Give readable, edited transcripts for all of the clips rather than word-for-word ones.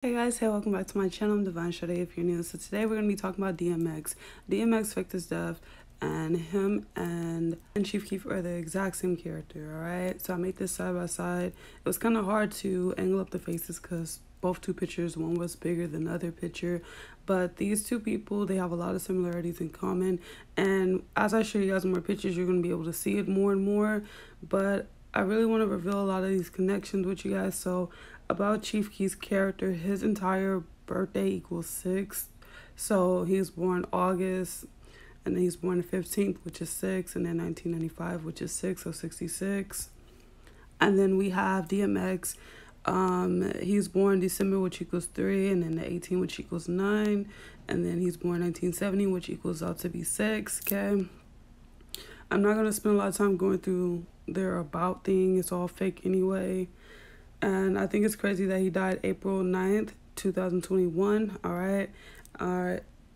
Hey guys, hey, welcome back to my channel. I'm Divine Shade if you're new. So today we're going to be talking about DMX. DMX faked his death, and him and Chief Keef are the exact same character, alright? So I made this side by side. It was kind of hard to angle up the faces because both two pictures, one was bigger than the other picture. But these two people, they have a lot of similarities in common. And as I show you guys more pictures, you're going to be able to see it more and more. But I really want to reveal a lot of these connections with you guys. So about Chief Keef's character, his entire birthday equals 6. So he was born August, and then he's born the 15th, which is 6, and then 1995, which is 6, so 66. And then we have DMX. He's born December, which equals 3, and then the 18, which equals 9. And then he's born 1970, which equals out to be 6, okay? I'm not going to spend a lot of time going through their about thing. It's all fake anyway. And I think it's crazy that he died April 9th, 2021. All right.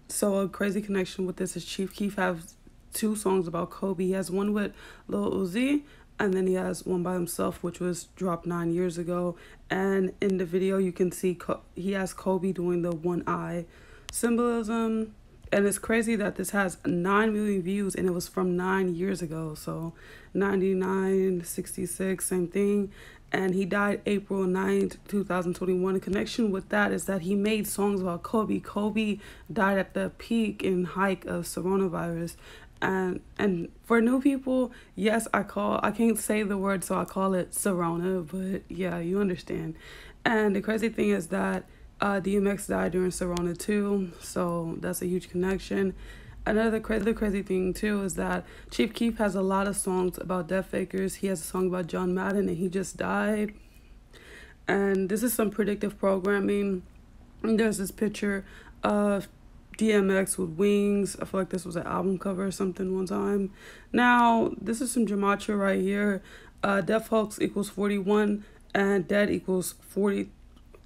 So a crazy connection with this is Chief Keef has 2 songs about Kobe. He has one with Lil Uzi, and then he has one by himself, which was dropped 9 years ago. And in the video, you can see he has Kobe doing the one eye symbolism. And it's crazy that this has 9 million views, and it was from 9 years ago. So 99, 66, same thing. And he died April 9th, 2021. The connection with that is that he made songs about Kobe. Kobe died at the peak and height of coronavirus. And for new people, yes, I can't say the word, so I call it Corona, but yeah, you understand. And the crazy thing is that DMX died during Corona too, so that's a huge connection. Another crazy thing too is that Chief Keef has a lot of songs about death fakers. He has a song about John Madden, and he just died. And this is some predictive programming. And there's this picture of DMX with wings. I feel like this was an album cover or something one time. Now, this is some gematria right here. Death hoax equals 41, and dead equals 40.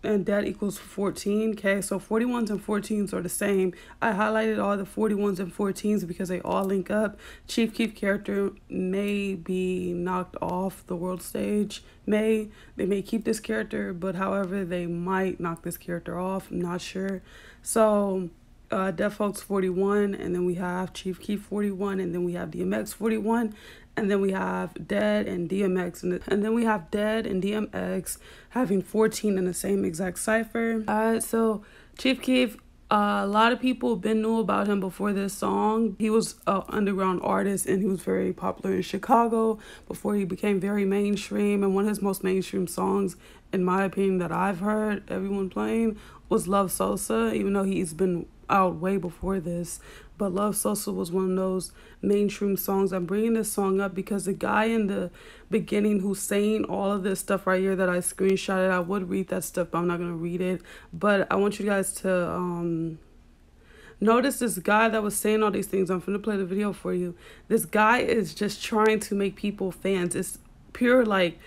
And that equals 14. Okay, so 41s and 14s are the same. I highlighted all the 41s and 14s because they all link up. Chief Keef character may be knocked off the world stage. They may keep this character, but however, they might knock this character off. I'm not sure. So Def Folks 41, and then we have Chief Keef 41, and then we have DMX 41, and then we have Dead and DMX, and then we have Dead and DMX having 14 in the same exact cipher. So Chief Keef, a lot of people knew about him before this song. He was an underground artist, and he was very popular in Chicago before he became very mainstream. And one of his most mainstream songs, in my opinion, that I've heard everyone playing was Love Sosa, even though he's been out way before this. But Love Sosa was one of those mainstream songs. I'm bringing this song up because the guy in the beginning who's saying all of this stuff right here that I screenshotted, I would read that stuff, but I'm not going to read it. But I want you guys to notice this guy that was saying all these things. I'm going to play the video for you. This guy is just trying to make people fans. It's pure like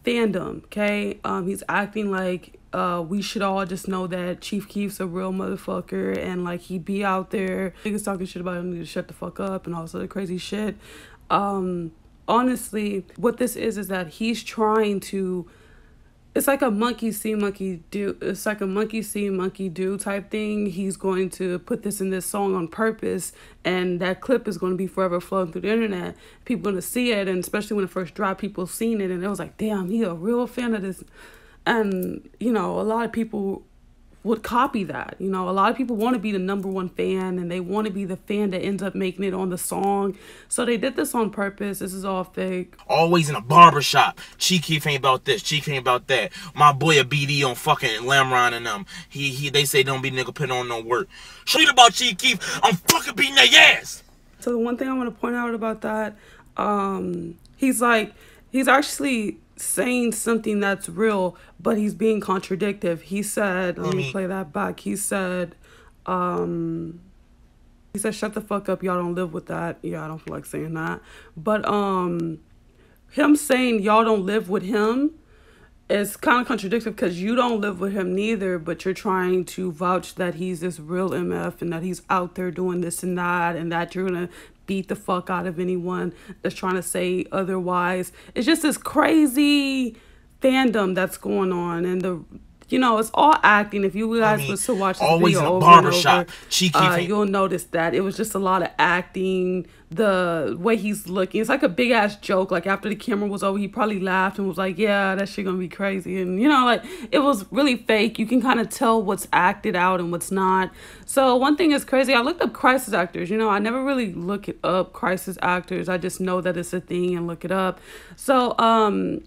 fandom, okay? He's acting like we should all just know that Chief Keef's a real motherfucker, and like he be out there niggas talking shit about him, need to shut the fuck up and all this other crazy shit. Honestly, what this is that he's trying to, it's like a monkey see monkey do. It's like a monkey see monkey do type thing. He's going to put this in this song on purpose, and that clip is going to be forever flowing through the internet. People going to see it, and especially when it first dropped, people seen it, and it was like, damn, he a real fan of this. And, you know, a lot of people would copy that. You know, a lot of people want to be the #1 fan, and they want to be the fan that ends up making it on the song. So they did this on purpose. This is all fake. Always in a barbershop. Chief Keef ain't about this. Chief ain't about that. My boy a BD on fucking Lamron and them. They say don't be nigga put on no work. Shit about Chief Keef. I'm fucking beating their ass. So the one thing I want to point out about that, he's actually saying something that's real, but he's being contradictive. He said, let me play that back. He said, shut the fuck up, y'all don't live with that. Yeah, I don't feel like saying that. But him saying y'all don't live with him is kind of contradictory because you don't live with him neither, but you're trying to vouch that he's this real MF and that he's out there doing this and that you're gonna beat the fuck out of anyone that's trying to say otherwise. It's just this crazy fandom that's going on, and you know, it's all acting. If you guys was to watch this always video in a over barbershop. and over, Chief Keef you'll notice that it was just a lot of acting. The way he's looking, it's like a big ass joke. Like after the camera was over, he probably laughed and was like, yeah, that shit gonna be crazy. And you know, like it was really fake. You can kind of tell what's acted out and what's not. So one thing is crazy. I looked up crisis actors. You know, I never really look it up, crisis actors. I just know that it's a thing and look it up. So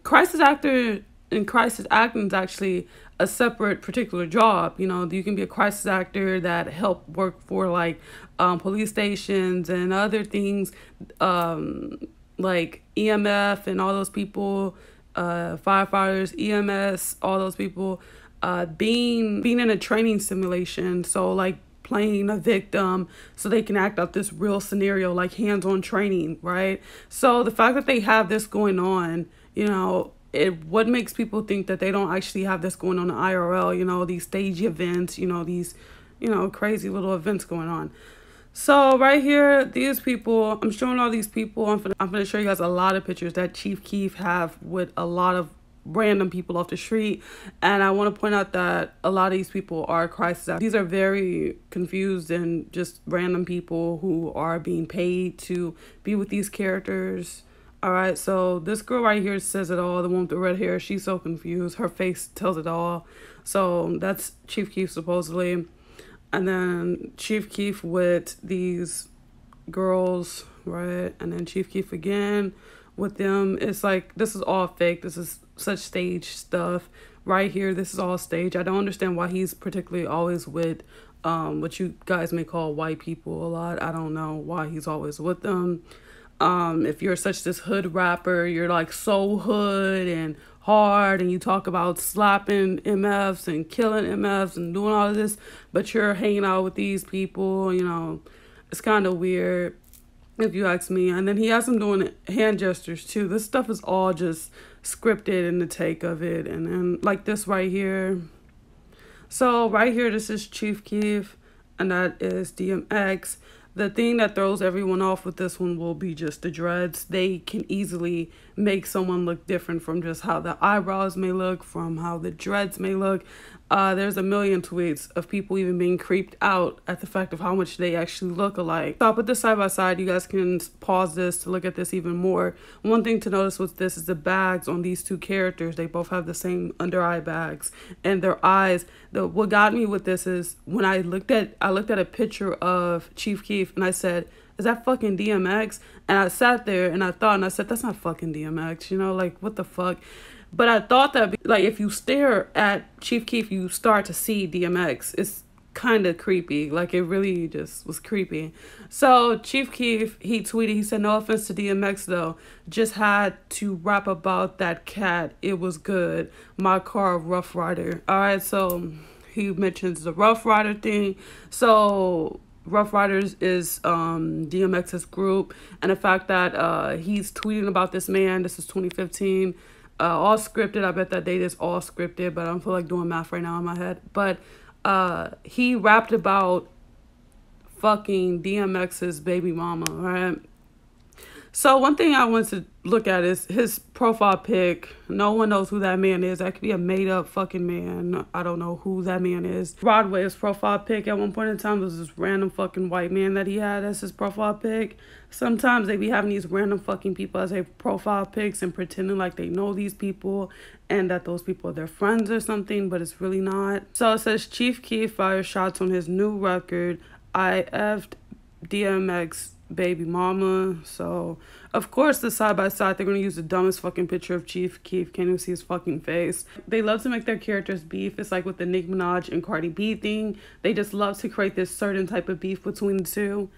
crisis actor and crisis acting is actually a separate particular job. You know, you can be a crisis actor that help work for like police stations and other things, like EMF and all those people, firefighters, EMS, all those people, being in a training simulation. So like playing a victim so they can act out this real scenario, like hands-on training, right? So the fact that they have this going on, you know, what makes people think that they don't actually have this going on in IRL, you know, these stage events, you know, these, you know, crazy little events going on. So right here, these people, I'm showing all these people. I'm gonna show you guys a lot of pictures that Chief Keef have with a lot of random people off the street. And I want to point out that a lot of these people are crisis actors. These are very confused and just random people who are being paid to be with these characters. All right, so this girl right here says it all. The one with the red hair, she's so confused. Her face tells it all. So that's Chief Keef supposedly. And then Chief Keef with these girls, right? And then Chief Keef again with them. It's like, this is all fake. This is such stage stuff. Right here, this is all stage. I don't understand why he's particularly always with what you guys may call white people a lot. I don't know why he's always with them. If you're such this hood rapper, you're like so hood and hard and you talk about slapping MFs and killing MFs and doing all of this, but you're hanging out with these people, you know, it's kind of weird if you ask me. And then he has them doing hand gestures too. This stuff is all just scripted in the take of it. And then like this right here. So right here, this is Chief Keef and that is DMX. The thing that throws everyone off with this one will be just the dreads. They can easily make someone look different from just how the eyebrows may look, from how the dreads may look. There's a million tweets of people even being creeped out at the fact of how much they actually look alike. So I'll put this side by side. You guys can pause this to look at this even more. One thing to notice with this is the bags on these two characters. They both have the same under eye bags and their eyes. What got me with this is when I looked at a picture of Chief Keef and I said, is that fucking DMX? And I sat there and I thought, and I said, that's not fucking DMX, you know, like what the fuck? But I thought that, like, if you stare at Chief Keef, you start to see DMX. It's kind of creepy. Like, it really just was creepy. So Chief Keef, he tweeted, he said, no offense to DMX, though. Just had to rap about that cat. It was good. My car, Rough Rider. All right, so he mentions the Rough Rider thing. So Rough Riders is DMX's group. And the fact that he's tweeting about this man, this is 2015, all scripted. I bet that date is all scripted, but I don't feel like doing math right now in my head. But he rapped about fucking DMX's baby mama, right? So one thing I want to look at is his profile pic. No one knows who that man is. That could be a made up fucking man. I don't know who that man is. Broadway's profile pic at one point in time was this random fucking white man that he had as his profile pic. Sometimes they be having these random fucking people as their profile pics and pretending like they know these people and that those people are their friends or something, but it's really not. So it says Chief Keef fires shots on his new record, I F'd DMX baby mama. So of course the side by side they're gonna use the dumbest fucking picture of Chief Keef. Can't even see his fucking face. They love to make their characters beef. It's like with the Nicki Minaj and Cardi B thing. They just love to create this certain type of beef between the two.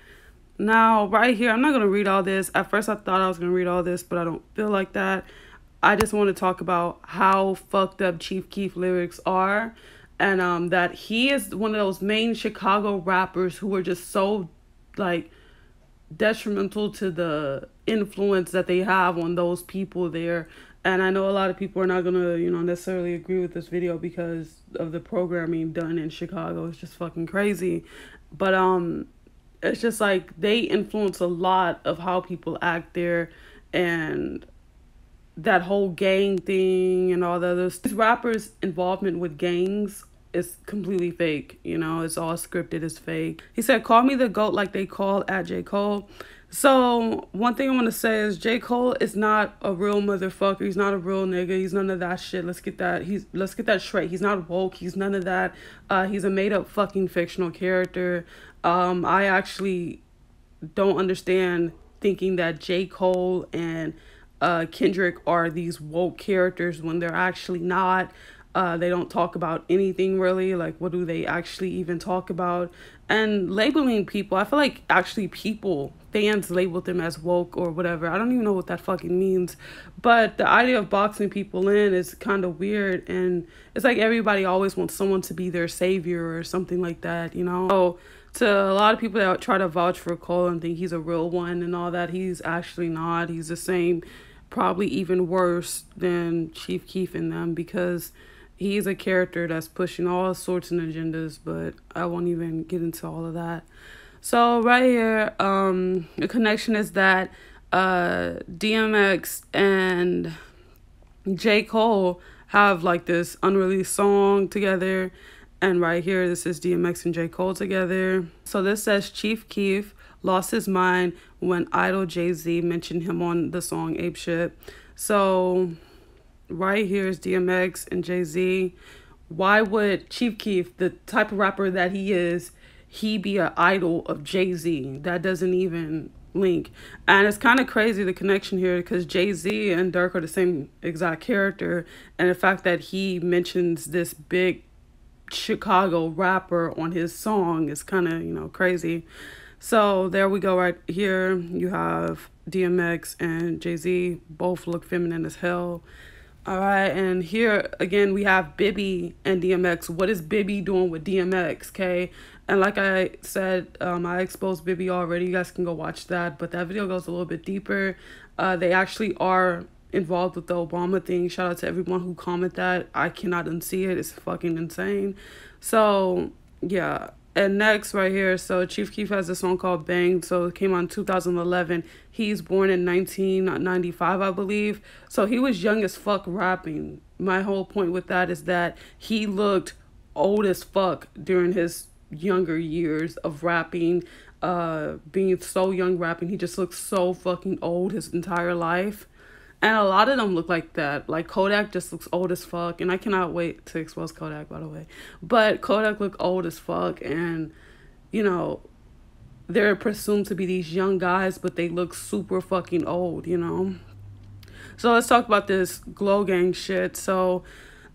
Now right here, I'm not gonna read all this. At first I thought I was gonna read all this, but I don't feel like that. I just want to talk about how fucked up Chief Keef lyrics are, and that he is one of those main Chicago rappers who are just so like detrimental to the influence that they have on those people there. And I know a lot of people are not gonna, you know, necessarily agree with this video because of the programming done in Chicago. It's just fucking crazy. But it's just like they influence a lot of how people act there, and that whole gang thing and all the others. These rappers' involvement with gangs is completely fake. You know, it's all scripted, it's fake. He said, call me the GOAT like they call at J. Cole. So one thing I want to say is J. Cole is not a real motherfucker. He's not a real nigga. He's none of that shit. Let's get that straight. He's not woke. He's none of that. He's a made up fucking fictional character. I actually don't understand thinking that J. Cole and Kendrick are these woke characters when they're actually not. They don't talk about anything really. Like, what do they actually even talk about? And labeling people, I feel like actually fans labeled them as woke or whatever. I don't even know what that fucking means. But the idea of boxing people in is kind of weird. And it's like everybody always wants someone to be their savior or something like that, you know? So to a lot of people that try to vouch for Cole and think he's a real one and all that, he's actually not. He's the same, probably even worse than Chief Keef and them, because he's a character that's pushing all sorts of agendas, but I won't even get into all of that. So right here, the connection is that DMX and J. Cole have like this unreleased song together. And right here, this is DMX and J. Cole together. So this says Chief Keef lost his mind when idol Jay Z mentioned him on the song Ape Shit. So right here is DMX and Jay Z. Why would Chief Keef, the type of rapper that he is, he be an idol of Jay Z? That doesn't even link. And it's kind of crazy, the connection here, because Jay Z and Durk are the same exact character. And the fact that he mentions this big Chicago rapper on his song is kind of, you know, crazy. So there we go right here. You have DMX and Jay Z. Both look feminine as hell. All right, and here again we have Bibby and DMX. What is Bibby doing with DMX, okay? And like I said, I exposed Bibby already. You guys can go watch that. But that video goes a little bit deeper. They actually are involved with the Obama thing. Shout out to everyone who commented that. I cannot unsee it. It's fucking insane. So, yeah. And next right here, so Chief Keef has a song called Bang. So it came out in 2011. He's born in 1995, I believe. So he was young as fuck rapping. My whole point with that is that he looked old as fuck during his younger years of rapping. Being so young rapping, he just looks so fucking old his entire life. And a lot of them look like that. Like Kodak just looks old as fuck. And I cannot wait to expose Kodak, by the way. But Kodak look old as fuck. And, you know, they're presumed to be these young guys, but they look super fucking old, you know. So let's talk about this Glow Gang shit. So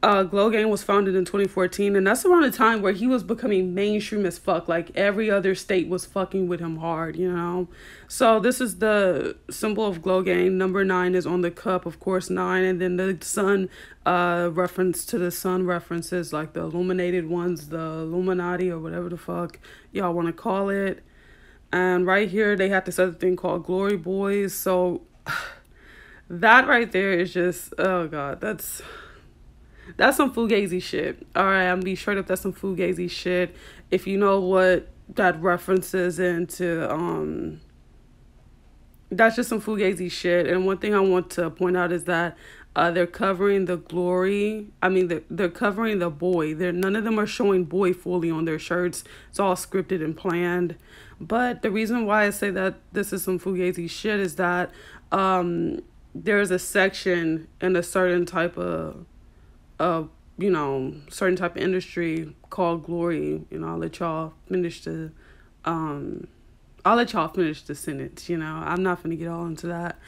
Glow Gang was founded in 2014. And that's around the time where he was becoming mainstream as fuck. Like every other state was fucking with him hard, you know. So this is the symbol of Glow Gang. Number 9 is on the cup, of course, 9. And then the sun, reference to the sun references, like the illuminated ones, the Illuminati or whatever the fuck y'all want to call it. And right here, they have this other thing called Glory Boys. So that right there is just, oh God, that's some fugazi shit. All right, I'm gonna be straight up, that's some fugazi shit. If you know what that references into, that's just some fugazi shit. And one thing I want to point out is that they're covering the glory. I mean, they're covering the boy. None of them are showing boy fully on their shirts. It's all scripted and planned. But the reason why I say that this is some fugazi shit is that there's a section in a certain type of you know, certain type of industry called glory. You know, I'll let y'all finish the sentence, you know. I'm not gonna get all into that.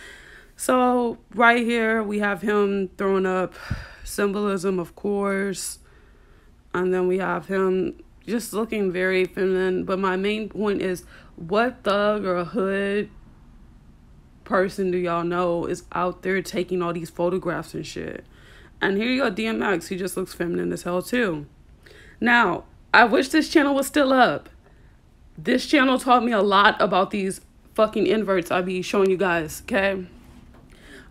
So right here we have him throwing up symbolism, of course, and then we have him just looking very feminine. But my main point is, what thug or hood person do y'all know is out there taking all these photographs and shit? And here you go, DMX. He just looks feminine as hell too. Now, I wish this channel was still up. This channel taught me a lot about these fucking inverts I be showing you guys, okay?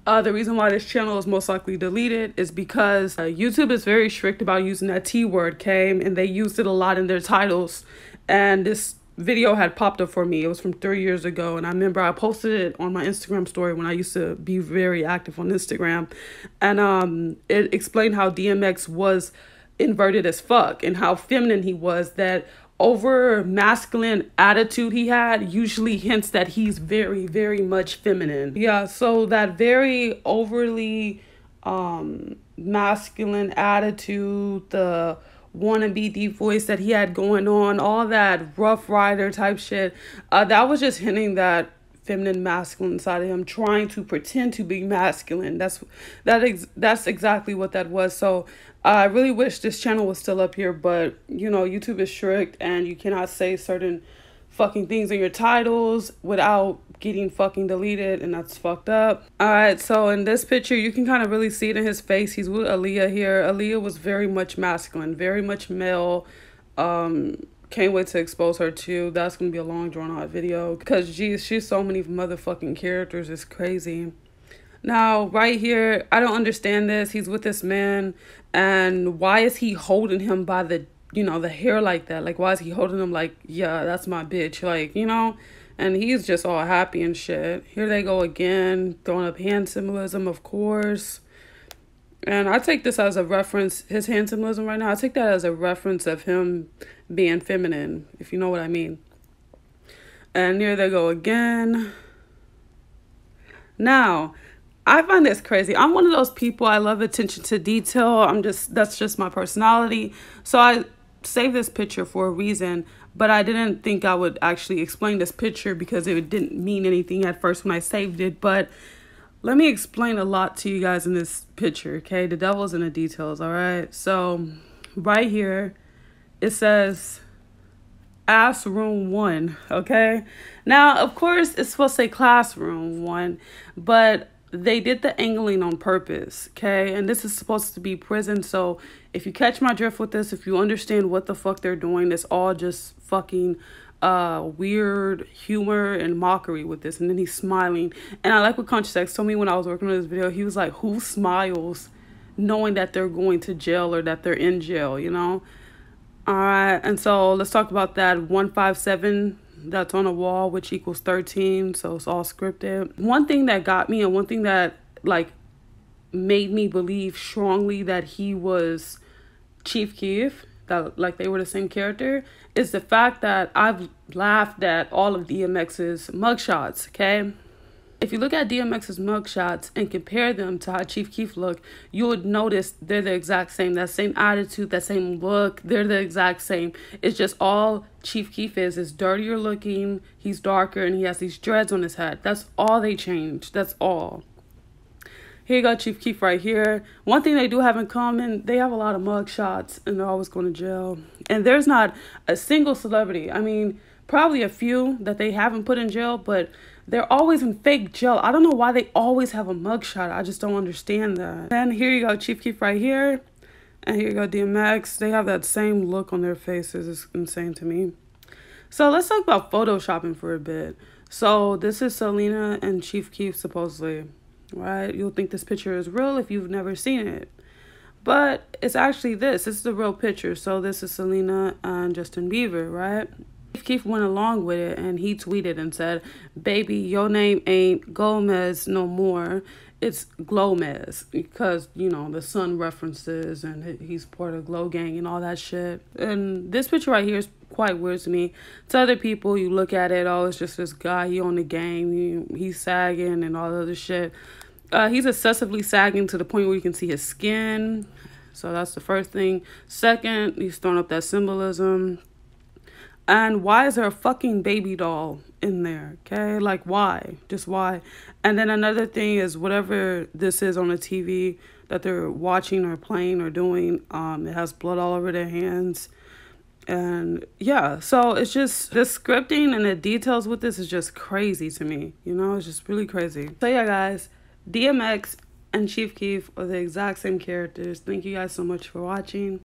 The reason why this channel is most likely deleted is because YouTube is very strict about using that T word, okay? And they used it a lot in their titles. And this video had popped up for me. It was from 3 years ago, and I remember I posted it on my Instagram story when I used to be very active on Instagram, and it explained how DMX was inverted as fuck and how feminine he was. That over masculine attitude he had usually hints that he's very, very much feminine. Yeah, so that very overly masculine attitude, the wannabe deep voice that he had going on, all that Rough Rider type shit, that was just hinting that feminine masculine side of him, trying to pretend to be masculine. That's exactly what that was. So I really wish this channel was still up here, but you know, YouTube is strict and you cannot say certain fucking things in your titles without getting fucking deleted, and that's fucked up. All right, so in this picture you can kind of really see it in his face. He's with Aaliyah here. Aaliyah was very much masculine, very much male. Can't wait to expose her too. That's gonna be a long drawn out video because she's so many motherfucking characters. It's crazy. Now right here, I don't understand this. He's with this man, and why is he holding him by the, you know, the hair like that? Like, why is he holding him like, yeah, that's my bitch, like, you know? And he's just all happy and shit. Here they go again, throwing up hand symbolism, of course. And I take this as a reference, his hand symbolism right now, I take that as a reference of him being feminine, if you know what I mean. And here they go again. Now, I find this crazy. I'm one of those people, I love attention to detail. That's just my personality. So I saved this picture for a reason, but I didn't think I would actually explain this picture because it didn't mean anything at first when I saved it. But let me explain a lot to you guys in this picture, okay? The devil's in the details, all right? So right here, it says ass room 1, okay? Now, of course, it's supposed to say classroom 1, but they did the angling on purpose, okay? And this is supposed to be prison. So if you catch my drift with this, if you understand what the fuck they're doing, it's all just fucking weird humor and mockery with this. And then he's smiling. And I like what Conscious X told me when I was working on this video. He was like, who smiles knowing that they're going to jail or that they're in jail, you know? All right, and so let's talk about that 157 that's on the wall, which equals 13, so it's all scripted. One thing that got me, and one thing that like made me believe strongly that he was Chief Keef, that like they were the same character, is the fact that I've laughed at all of DMX's mugshots, okay? If you look at DMX's mugshots and compare them to how Chief Keef look, you would notice they're the exact same. That same attitude, that same look, they're the exact same. It's just all Chief Keef is dirtier looking, he's darker, and he has these dreads on his head. That's all they changed. That's all. Here you go, Chief Keef right here. One thing they do have in common, they have a lot of mugshots and they're always going to jail. And there's not a single celebrity, I mean, probably a few that they haven't put in jail, but they're always in fake jail. I don't know why they always have a mugshot. I just don't understand that. And here you go, Chief Keef right here. And here you go, DMX. They have that same look on their faces. It's insane to me. So let's talk about photoshopping for a bit. So this is Selena and Chief Keef supposedly, right? You'll think this picture is real if you've never seen it. But it's actually this. This is the real picture. So this is Selena and Justin Bieber, right? Chief Keef went along with it and he tweeted and said, baby, your name ain't Gomez no more. It's Glomez, because, you know, the sun references and he's part of Glow Gang and all that shit. And this picture right here is quite weird to me. To other people, you look at it, oh, it's just this guy, he on the game, he's sagging and all the other shit. He's excessively sagging to the point where you can see his skin. So that's the first thing. Second, he's throwing up that symbolism. And why is there a fucking baby doll in there? Okay, like why? Just why? And then another thing is whatever this is on the TV that they're watching or playing or doing, it has blood all over their hands. And yeah, so it's just the scripting and the details with this is just crazy to me. You know, it's just really crazy. So yeah, guys, DMX and Chief Keef are the exact same characters. Thank you guys so much for watching.